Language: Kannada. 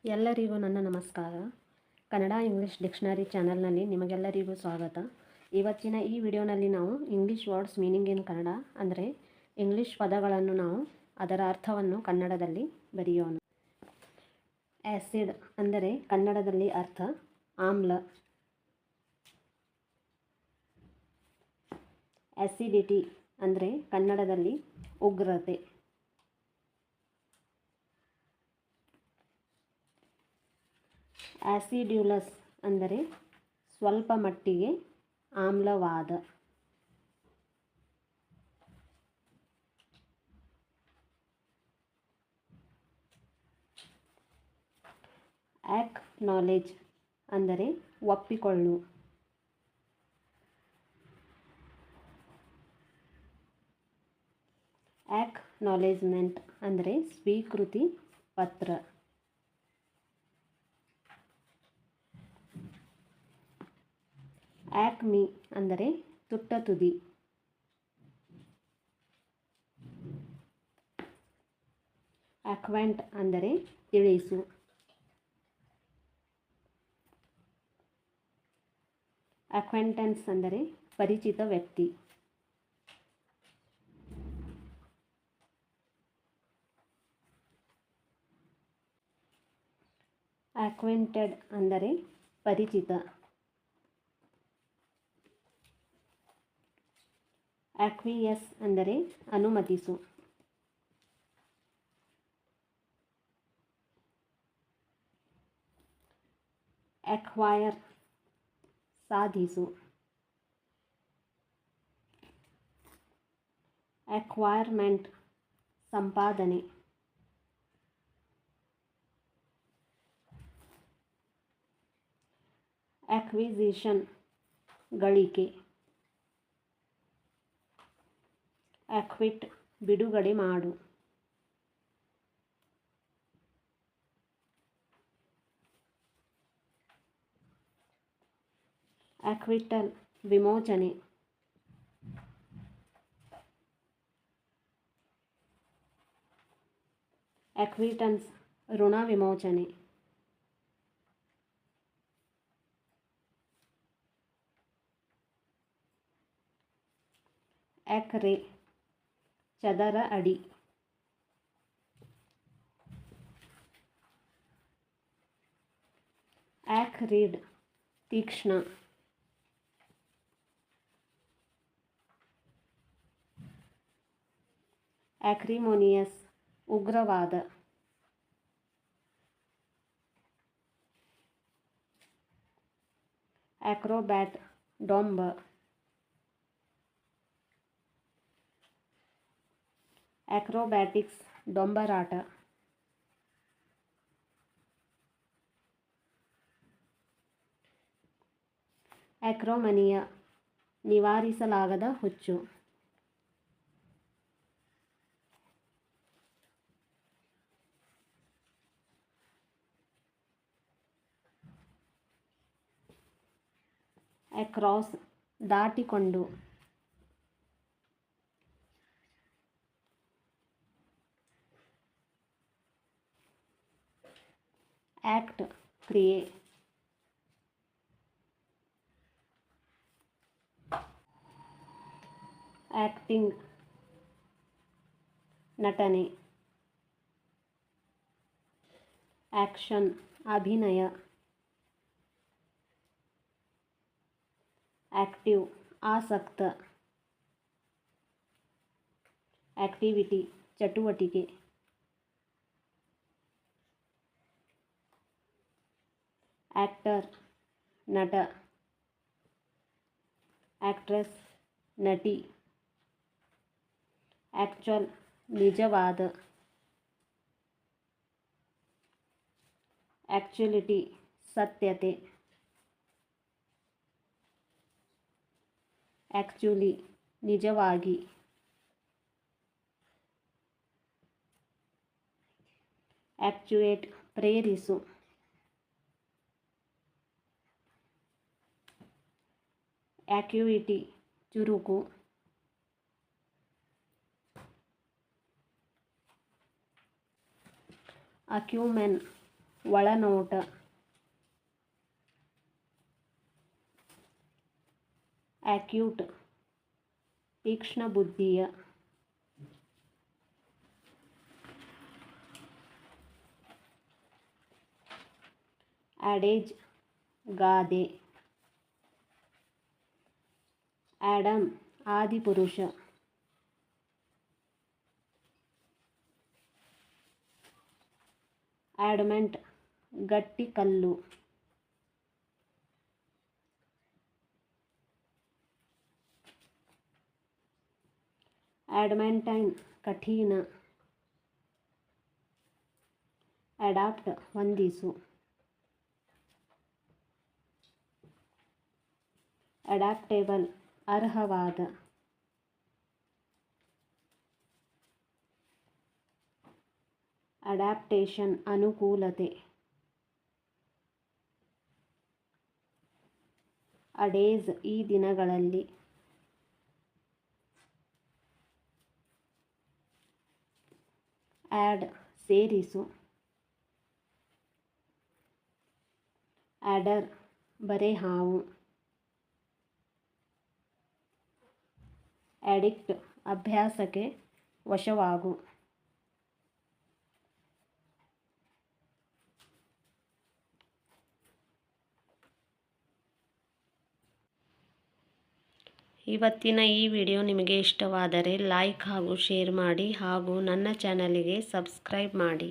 ಎಲ್ಲರಿಗೂ ನನ್ನ ನಮಸ್ಕಾರ. ಕನ್ನಡ ಇಂಗ್ಲೀಷ್ ಡಿಕ್ಷನರಿ ಚಾನಲ್ನಲ್ಲಿ ನಿಮಗೆಲ್ಲರಿಗೂ ಸ್ವಾಗತ. ಇವತ್ತಿನ ಈ ವಿಡಿಯೋನಲ್ಲಿ ನಾವು English words meaning in Kannada ಅಂದರೆ ಇಂಗ್ಲೀಷ್ ಪದಗಳನ್ನು ನಾವು ಅದರ ಅರ್ಥವನ್ನು ಕನ್ನಡದಲ್ಲಿ ಬರೆಯೋಣ. ಆ್ಯಸಿಡ್ ಅಂದರೆ ಕನ್ನಡದಲ್ಲಿ ಅರ್ಥ ಆಮ್ಲ. ಆ್ಯಸಿಡಿಟಿ ಅಂದರೆ ಕನ್ನಡದಲ್ಲಿ ಉಗ್ರತೆ. ಆ್ಯಸಿಡ್ಯುಲಸ್ ಅಂದರೆ ಸ್ವಲ್ಪ ಮಟ್ಟಿಗೆ ಆಮ್ಲವಾದ. ಆಕ್ನಾಲೇಜ್ ಅಂದರೆ ಒಪ್ಪಿಕೊಳ್ಳು. ಆಕ್ನಾಲೇಜ್ಮೆಂಟ್ ಅಂದರೆ ಸ್ವೀಕೃತಿ ಪತ್ರ. ಆಕ್ಮಿ ಅಂದರೆ ತುಟ್ಟ ತುದಿ. ಅಕ್ವೆಂಟ್ ಅಂದರೆ ತಿಳಿಸು. ಅಕ್ವೆಂಟೆನ್ಸ್ ಅಂದರೆ ಪರಿಚಿತ ವ್ಯಕ್ತಿ. ಅಕ್ವೆಂಟೆಡ್ ಅಂದರೆ ಪರಿಚಿತ. ಅಕ್ವಿಯಸ್ ಅಂದರೆ ಅನುಮತಿಸು. ಅಕ್ವೈರ್ ಸಾಧಿಸು. ಅಕ್ವೈರ್ಮೆಂಟ್ ಸಂಪಾದನೆ. ಅಕ್ವಿಸಿಷನ್ ಗಳಿಕೆ. ಅಕ್ವಿಟ್ ಬಿಡುಗಡೆ ಮಾಡು. ಅಕ್ವಿಟಲ್ ವಿಮೋಚನೆ. ಅಕ್ವಿಟನ್ಸ್ ಋಣ ವಿಮೋಚನೆ. ಎಕರೆ ಚದರ ಅಡಿ. ಆಕ್ರಿಡ್ ತೀಕ್ಷ್ಣ. ಆಕ್ರಿಮೋನಿಯಸ್ ಉಗ್ರವಾದ. ಆಕ್ರೋಬ್ಯಾಟ್ ಡೊಂಬ. ಆಕ್ರೋಬ್ಯಾಟಿಕ್ಸ್ ಡೊಂಬರಾಟ. ಆಕ್ರೋಮನಿಯಾ ನಿವಾರಿಸಲಾಗದ ಹುಚ್ಚು. ಅಕ್ರಾಸ್ ದಾಟಿಕೊಂಡು. ಆಕ್ಟ್ ಕ್ರಿಯೆ. ಆಕ್ಟಿಂಗ್ ನಟನೆ. ಆಕ್ಷನ್ ಅಭಿನಯ. ಆಕ್ಟಿವ್ ಆಸಕ್ತ. ಆಕ್ಟಿವಿಟಿ ಚಟುವಟಿಕೆ. ಆಕ್ಟರ್ ನಟ. ಆಕ್ಟ್ರೆಸ್ ನಟಿ. ಆಕ್ಚುಯಲ್ ನಿಜವಾದ. ಆಕ್ಚುಲಿಟಿ ಸತ್ಯತೆ. ಆಕ್ಚುಲಿ ನಿಜವಾಗಿ. ಆಕ್ಚುಯೇಟ್ ಪ್ರೇರಿಸು. ಆಕ್ಯುಯಿಟಿ ಚುರುಕು. ಅಕ್ಯೂಮೆನ್ ಒಳನೋಟ, ಅಕ್ಯೂಟ್ ತೀಕ್ಷ್ಣ ಬುದ್ಧಿಯ, ಅಡೇಜ್ ಗಾದೆ, ಆಡಮ್ ಆದಿಪುರುಷ, ಆಡ್ಮೆಂಟ್ ಗಟ್ಟಿ ಕಲ್ಲು, ಆಡ್ಮೆಂಟೈನ್ ಕಠಿಣ, ಅಡಾಪ್ಟ್ ಹೊಂದಿಸು, ಅಡಾಪ್ಟೇಬಲ್ ಅರ್ಹವಾದ, ಅಡಾಪ್ಟೇಷನ್ ಅನುಕೂಲತೆ, ಅಡೇಸ್ ಈ ದಿನಗಳಲ್ಲಿ, ಆಡ್ ಸೇರಿಸು, ಆಡರ್ ಬರೆಹಾವು, ಅಡಿಕ್ಟ್ ಅಭ್ಯಾಸಕ್ಕೆ ವಶವಾಗು. ಇವತ್ತಿನ ಈ ವಿಡಿಯೋ ನಿಮಗೆ ಇಷ್ಟವಾದರೆ ಲೈಕ್ ಹಾಗೂ ಶೇರ್ ಮಾಡಿ ಹಾಗೂ ನನ್ನ ಚಾನಲಿಗೆ ಸಬ್ಸ್ಕ್ರೈಬ್ ಮಾಡಿ.